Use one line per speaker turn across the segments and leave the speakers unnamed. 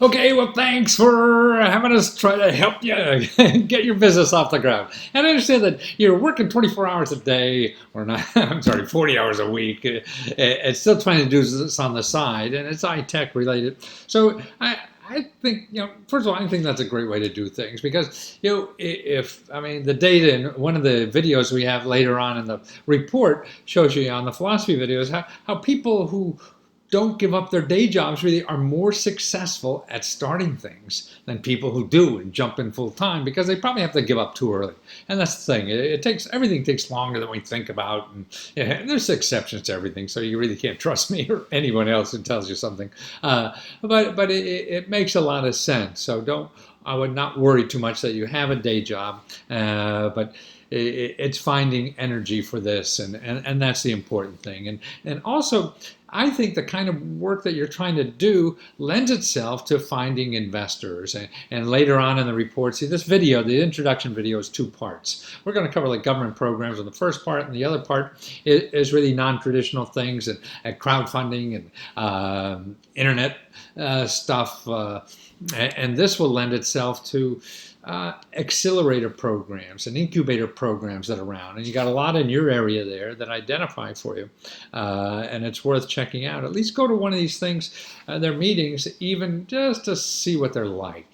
Okay, well, thanks for having us try to help you get your business off the ground. And I understand that you're working 24 hours a day, or not, I'm sorry, 40 hours a week, and still trying to do this on the side, and it's tech related. So I think, first of all, I think that's a great way to do things because, I mean, the data in one of the videos we have later on in the report shows you on the philosophy videos how people who don't give up their day jobs really are more successful at starting things than people who do and jump in full time because they probably have to give up too early. And that's the thing. Everything takes longer than we think about. And, and there's exceptions to everything. So you really can't trust me or anyone else who tells you something. But it makes a lot of sense. So I would not worry too much that you have a day job, but it's finding energy for this, and that's the important thing. And also, I think the kind of work that you're trying to do lends itself to finding investors. And later on in the report, see this video, the introduction video is two parts. We're going to cover like government programs in the first part, and the other part is really non-traditional things and crowdfunding and internet stuff. And this will lend itself to accelerator programs and incubator programs that are around. And you got a lot in your area there that identify for you. And it's worth checking out. At least go to one of these things, their meetings, even just to see what they're like,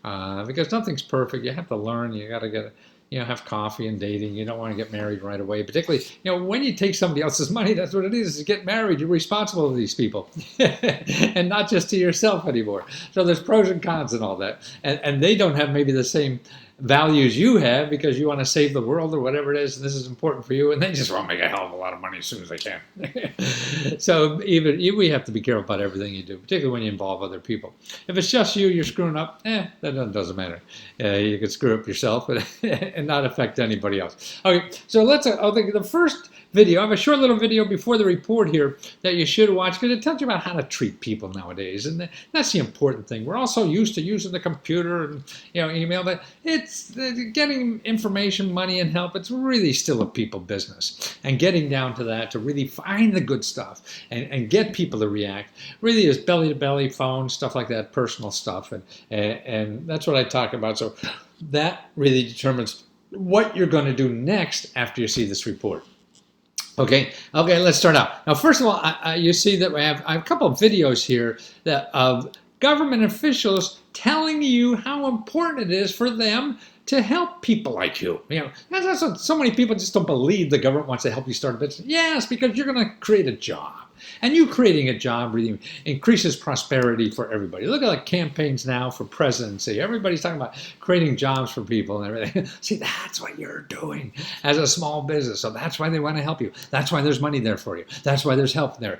because nothing's perfect. You have to learn. You got to get have coffee and dating. You don't want to get married right away. Particularly, when you take somebody else's money, that's what it is to get married. You're responsible to these people and not just to yourself anymore. So there's pros and cons and all that. And they don't have maybe the same values you have because you want to save the world or whatever it is, and this is important for you, and they just want to make a hell of a lot of money as soon as they can. So we have to be careful about everything you do, particularly when you involve other people. If it's just you're screwing up, that doesn't matter. You can screw up yourself and not affect anybody else. Okay, so I think the first video, I have a short little video before the report here that you should watch because it tells you about how to treat people nowadays, and that's the important thing. We're all so used to using the computer and email that it's getting information, money, and help. It's really still a people business, and getting down to that to really find the good stuff and get people to react really is belly to belly, phone stuff like that, personal stuff, and that's what I talk about. So that really determines what you're going to do next after you see this report. Okay, let's start out. Now, first of all, you see that I have a couple of videos here of government officials telling you how important it is for them to help people like you. That's what so many people just don't believe the government wants to help you start a business. Yes, because you're going to create a job. And you creating a job really increases prosperity for everybody. Look at the campaigns now for presidency. Everybody's talking about creating jobs for people and everything. See, that's what you're doing as a small business. So that's why they want to help you. That's why there's money there for you. That's why there's help there.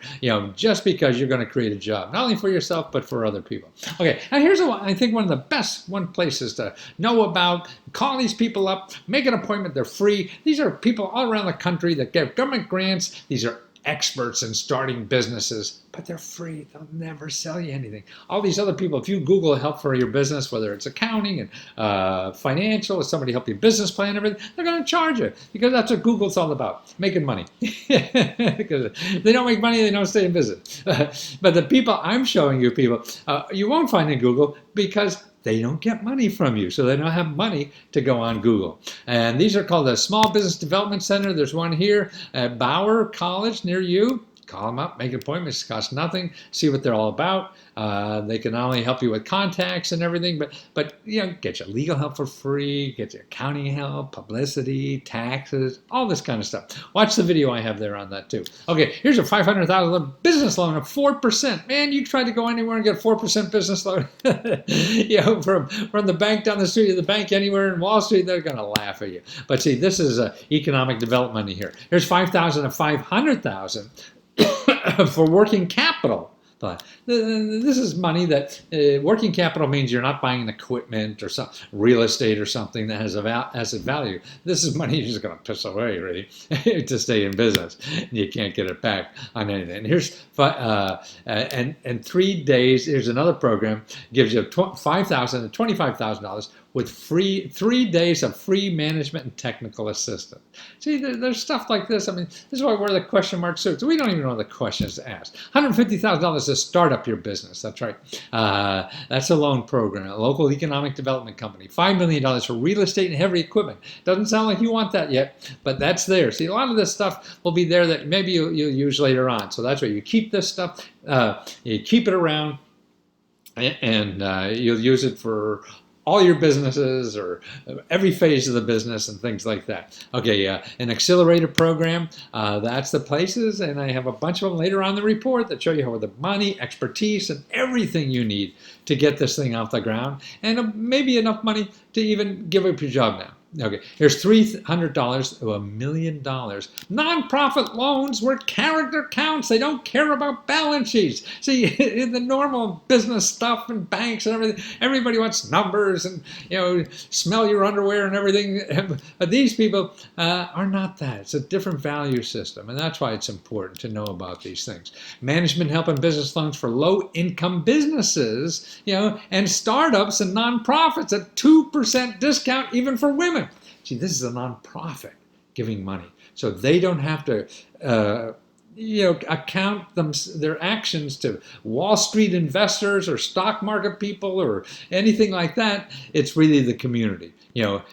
Just because you're going to create a job, not only for yourself, but for other people. Okay, and here's I think one of the best places to know about. Call these people up, make an appointment. They're free. These are people all around the country that get government grants. These are experts in starting businesses, but they're free. They'll never sell you anything. All these other people, if you Google help for your business, whether it's accounting and financial, or somebody help you business plan, everything, they're going to charge you because that's what Google's all about, making money. Because if they don't make money, they don't stay in business. But the people I'm showing you, you won't find in Google because they don't get money from you, so they don't have money to go on Google. And these are called the Small Business Development Center. There's one here at Bauer College near you. Call them up, make appointments, cost nothing, see what they're all about. They can not only help you with contacts and everything, but get you legal help for free, get you accounting help, publicity, taxes, all this kind of stuff. Watch the video I have there on that too. Okay, here's a $500,000 business loan of 4%. Man, you try to go anywhere and get a 4% business loan, from the bank down the street or the bank anywhere in Wall Street, they're going to laugh at you. But see, this is economic development money here. Here's $5,000 to $500,000. For working capital. But this is money that working capital means you're not buying equipment or some real estate or something that has asset value. This is money you're just going to piss away, really, to stay in business. You can't get it back on anything. And here's and 3 days. Here's another program gives you $5,000 to $25,000 with 3 days of free management and technical assistance. See, there's stuff like this. I mean, this is why we're the question mark suits. We don't even know the questions to ask. $150,000 to start up your business. That's right. That's a loan program, a local economic development company. $5 million for real estate and heavy equipment. Doesn't sound like you want that yet, but that's there. See, a lot of this stuff will be there that maybe you'll use later on. So that's right. You keep this stuff, you keep it around, and you'll use it for all your businesses or every phase of the business and things like that. Okay, an accelerator program, that's the places, and I have a bunch of them later on in the report that show you how the money, expertise, and everything you need to get this thing off the ground, and maybe enough money to even give up your job now. Okay, here's $300 to $1 million. Nonprofit loans where character counts. They don't care about balance sheets. See, in the normal business stuff and banks and everything, everybody wants numbers and, smell your underwear and everything. But these people are not that. It's a different value system, and that's why it's important to know about these things. Management help and business loans for low-income businesses, and startups and nonprofits at 2% discount even for women. See, this is a nonprofit giving money, so they don't have to, account their actions to Wall Street investors or stock market people or anything like that. It's really the community,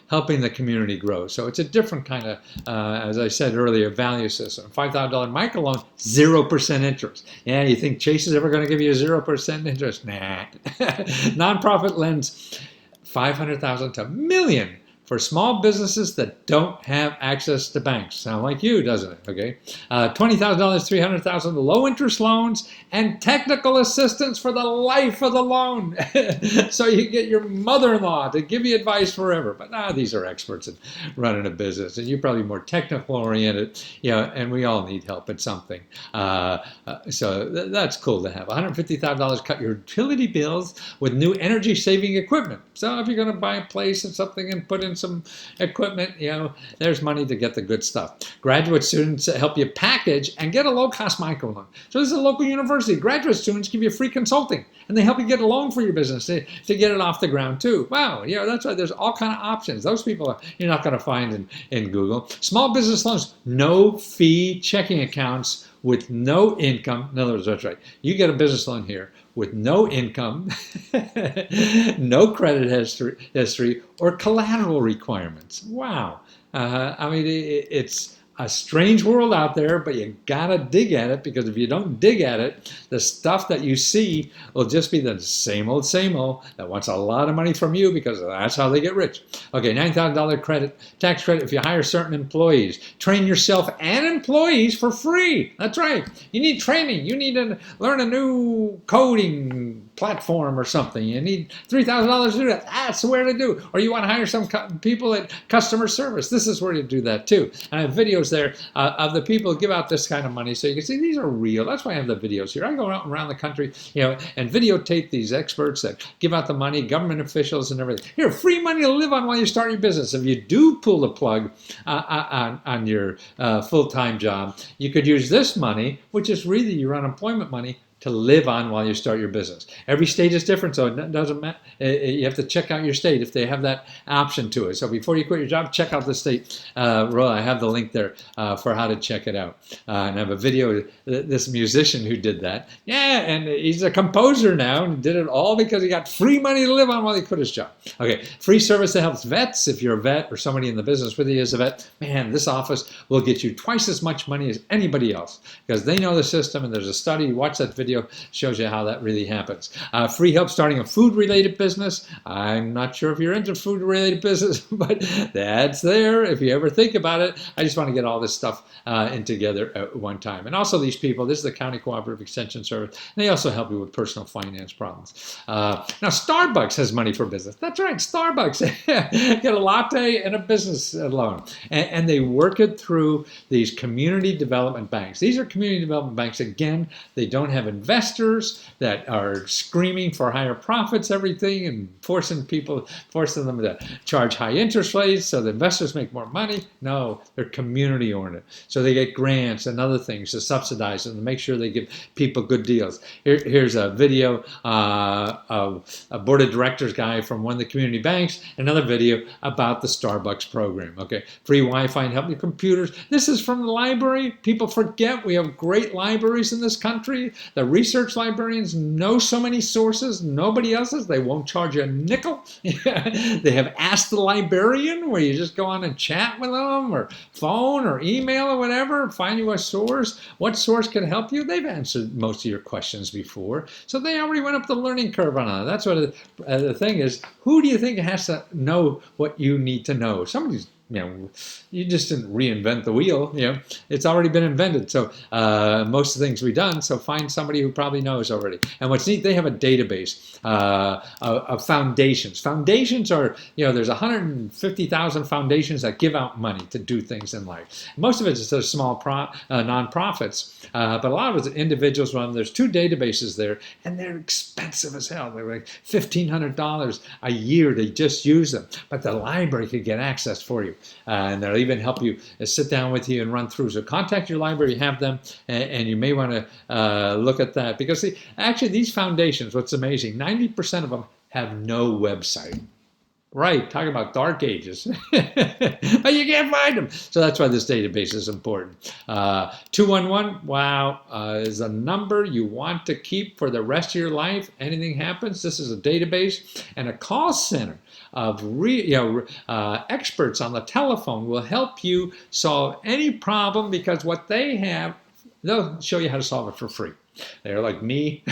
helping the community grow. So it's a different kind of, as I said earlier, value system. $5,000 microloan, 0% interest. Yeah, you think Chase is ever going to give you a 0% interest? Nah. Nonprofit lends $500,000 to $1 million for small businesses that don't have access to banks. Sound like you, doesn't it? Okay. $20,000, $300,000 low interest loans and technical assistance for the life of the loan. So you get your mother-in-law to give you advice forever. But these are experts in running a business, and you're probably more technical oriented, and we all need help at something. So that's cool to have. $150,000 cut your utility bills with new energy saving equipment. So if you're going to buy a place and something and put in some equipment, there's money to get the good stuff. Graduate students help you package and get a low-cost microloan. So this is a local university. Graduate students give you free consulting, and they help you get a loan for your business to get it off the ground too. Wow, that's why there's all kind of options. Those people you're not going to find in Google. Small business loans, no fee checking accounts with no income. In other words, that's right. You get a business loan here with no income, no credit history, or collateral requirements. Wow. It's a strange world out there, but you gotta dig at it, because if you don't dig at it, the stuff that you see will just be the same old that wants a lot of money from you, because that's how they get rich. Okay, $9,000 tax credit if you hire certain employees. Train yourself and employees for free. That's right. You need training. You need to learn a new coding platform or something. You need $3,000 to do that. That's where to do. Or you want to hire some people at customer service. This is where you do that too. And I have videos there of the people who give out this kind of money, so you can see these are real. That's why I have the videos here. I go out around the country, and videotape these experts that give out the money, government officials and everything. Here, free money to live on while you start your business. If you do pull the plug on your full-time job, you could use this money, which is really your unemployment money, to live on while you start your business. Every state is different, so it doesn't matter. You have to check out your state if they have that option to it. So before you quit your job, check out the state role. I have the link there for how to check it out. And I have a video of this musician who did that. Yeah, and he's a composer now, and did it all because he got free money to live on while he quit his job. Okay, free service that helps vets. If you're a vet or somebody in the business with you is a vet, man, this office will get you twice as much money as anybody else, because they know the system, and there's a study. Watch that video. Shows you how that really happens. Free help starting a food-related business. I'm not sure if you're into food-related business, but that's there if you ever think about it. I just want to get all this stuff in together at one time. And also these people, this is the County Cooperative Extension Service, and they also help you with personal finance problems. Now, Starbucks has money for business. That's right, Starbucks. Get a latte and a business loan. And they work it through these community development banks. These are community development banks. Again, they don't have a investors that are screaming for higher profits, everything, and forcing them to charge high interest rates so the investors make more money. No, they're community oriented. So they get grants and other things to subsidize them, to make sure they give people good deals. Here's a video of a board of directors guy from one of the community banks, another video about the Starbucks program. Okay, free Wi-Fi and help your computers. This is from the library. People forget we have great libraries in this country. The research librarians know so many sources, nobody else's. They won't charge you a nickel. They have Ask the Librarian, where you just go on and chat with them, or phone or email or whatever, find you a source. What source can help you? They've answered most of your questions before, so they already went up the learning curve on that. That's what the thing is. Who do you think has to know what you need to know? Somebody's, you just didn't reinvent the wheel. It's already been invented. So most of the things we've done. So find somebody who probably knows already. And what's neat, they have a database of foundations. Foundations are, there's 150,000 foundations that give out money to do things in life. Most of it is those small nonprofits, but a lot of it's individuals. There's 2 databases there, and they're expensive as hell. They're like $1,500 a year to just use them. But the library could get access for you. And they'll even help you sit down with you and run through. So contact your library, have them, and you may want to look at that. Because actually these foundations, what's amazing, 90% of them have no website. Right, talking about dark ages. But you can't find them. So that's why this database is important. 211, wow, is a number you want to keep for the rest of your life. Anything happens, this is a database. And a call center of experts on the telephone will help you solve any problem, because what they have, they'll show you how to solve it for free. They're like me,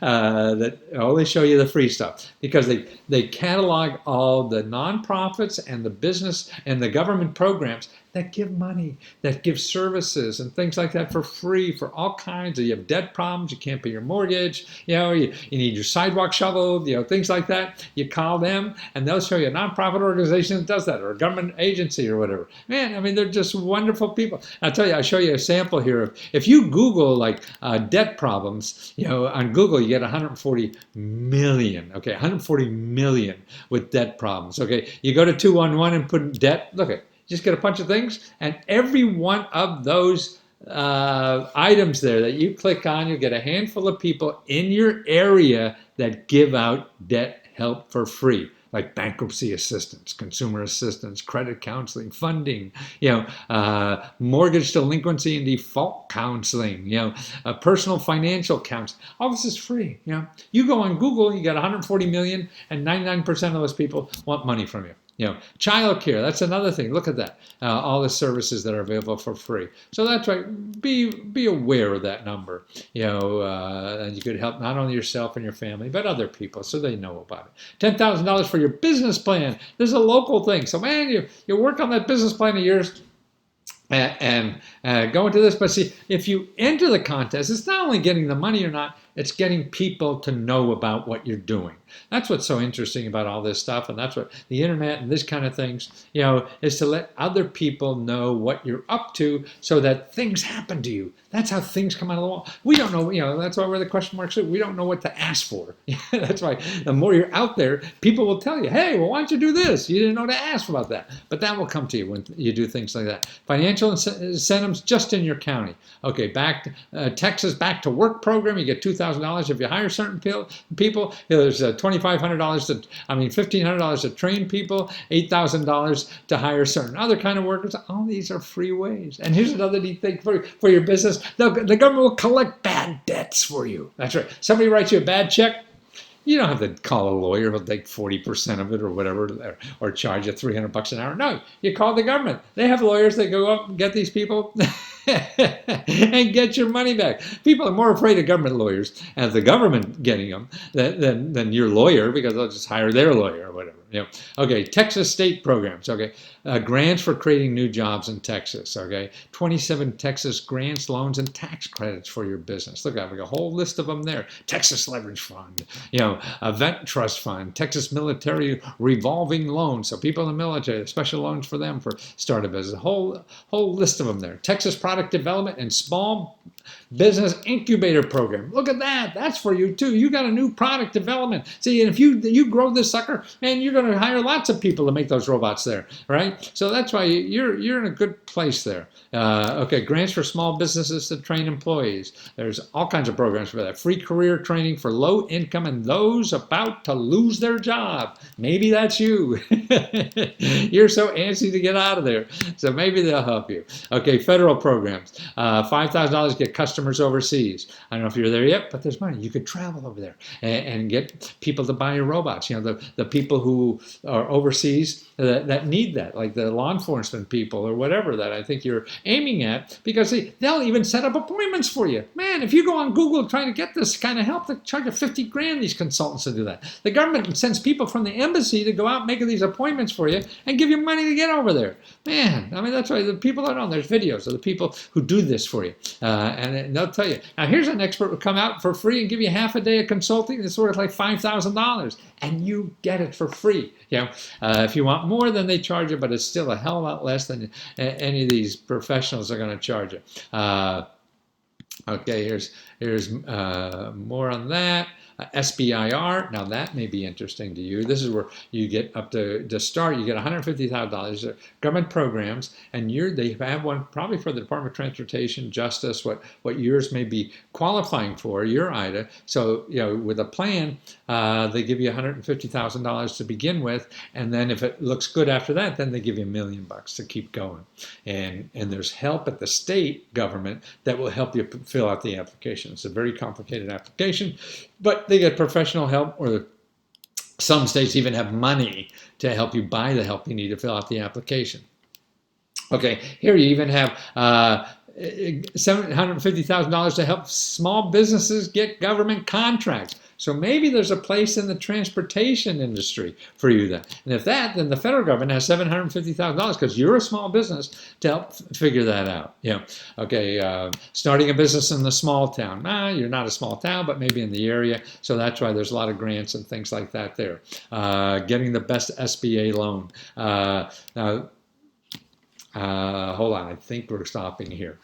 that only show you the free stuff, because they catalog all the nonprofits and the business and the government programs that give money, that give services and things like that for free for all kinds of. You have debt problems, you can't pay your mortgage, you need your sidewalk shoveled, things like that. You call them and they'll show you a nonprofit organization that does that, or a government agency or whatever. Man, I mean, they're just wonderful people. I'll tell you, I'll show you a sample here of, if you Google like debt problems, on Google you get 140 million, okay, 140 million with debt problems, okay. You go to 211 and put debt, look at, just get a bunch of things, and every one of those items there that you click on, you get a handful of people in your area that give out debt help for free, like bankruptcy assistance, consumer assistance, credit counseling, funding, mortgage delinquency and default counseling, personal financial counseling. All this is free. You go on Google, you got 140 million, and 99% of those people want money from you. Child care, that's another thing. Look at that. All the services that are available for free. So that's right. Be aware of that number. And you could help not only yourself and your family, but other people, so they know about it. $10,000 for your business plan. This is a local thing. So man, you work on that business plan of yours and go into this. But see, if you enter the contest, it's not only getting the money or not, it's getting people to know about what you're doing. That's what's so interesting about all this stuff, and that's what the internet and this kind of things, is to let other people know what you're up to, so that things happen to you. That's how things come out of the wall. We don't know, that's why we're the question marks. We don't know what to ask for. That's why the more you're out there, people will tell you, hey, well, why don't you do this? You didn't know to ask about that. But that will come to you when you do things like that. Financial incentives just in your county. Okay, Texas Back to Work program, you get $2,000 if you hire certain people. There's $1,500 to train people, $8,000 to hire certain other kind of workers. All these are free ways. And here's another neat thing for your business. The government will collect bad debts for you. That's right. Somebody writes you a bad check, you don't have to call a lawyer who'll take 40% of it or whatever, or charge you $300 an hour. No, you call the government. They have lawyers that go up and get these people and get your money back. People are more afraid of government lawyers and the government getting them than your lawyer, because they'll just hire their lawyer or whatever. Okay, Texas state programs. Okay, grants for creating new jobs in Texas. Okay, 27 Texas grants, loans, and tax credits for your business. Look, I have a whole list of them there. Texas Leverage Fund, Event Trust Fund, Texas Military Revolving Loan. So people in the military, special loans for them for start a business. A whole list of them there. Texas product development and small business incubator program. Look at that. That's for you too. You got a new product development. See, and if you grow this sucker, man, you're going to hire lots of people to make those robots there, right? So that's why you're in a good place there. Okay, grants for small businesses to train employees. There's all kinds of programs for that. Free career training for low income and those about to lose their job. Maybe that's you. You're so antsy to get out of there. So maybe they'll help you. Okay, federal programs. $5,000 get customers overseas. I don't know if you're there yet, but there's money. You could travel over there and get people to buy your robots. You know, the people who are overseas that need that, like the law enforcement people or whatever that I think you're aiming at, because they'll even set up appointments for you. Man, if you go on Google trying to get this kind of help, they charge you 50 grand, these consultants to do that. The government sends people from the embassy to go out making these appointments for you and give you money to get over there. Man, I mean, that's why the people don't know. There's videos of the people who do this for you. And they'll tell you. Now, here's an expert who come out for free and give you half a day of consulting. It's worth like $5,000. And you get it for free. You know, if you want more, then they charge you, but it's still a hell of a lot less than any of these professionals are going to charge you. Okay, here's more on that. SBIR, now that may be interesting to you. This is where you get up to start, you get $150,000 government programs, and they have one probably for the Department of Transportation, Justice, what yours may be qualifying for, your IDA. So, you know, with a plan, they give you $150,000 to begin with, and then if it looks good after that, then they give you $1 million to keep going. And there's help at the state government that will help you fill out the application. It's a very complicated application, but they get professional help, or some states even have money to help you buy the help you need to fill out the application. Okay, here you even have $750,000 to help small businesses get government contracts. So maybe there's a place in the transportation industry for you then. And if that, then the federal government has $750,000 because you're a small business to help figure that out. You know, okay, starting a business in the small town. You're not a small town, but maybe in the area. So that's why there's a lot of grants and things like that there. Getting the best SBA loan. Now, hold on, I think we're stopping here.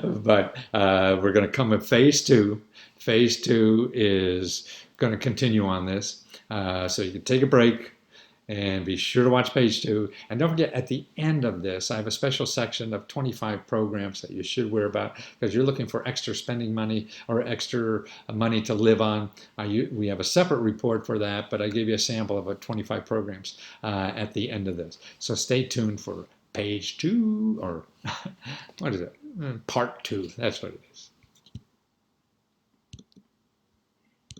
But we're going to come with phase two. Phase two is going to continue on this. So you can take a break and be sure to watch page 2. And don't forget, at the end of this, I have a special section of 25 programs that you should worry about because you're looking for extra spending money or extra money to live on. We have a separate report for that, but I gave you a sample of 25 programs at the end of this. So stay tuned for page 2, or what is it? Part 2. That's what it is.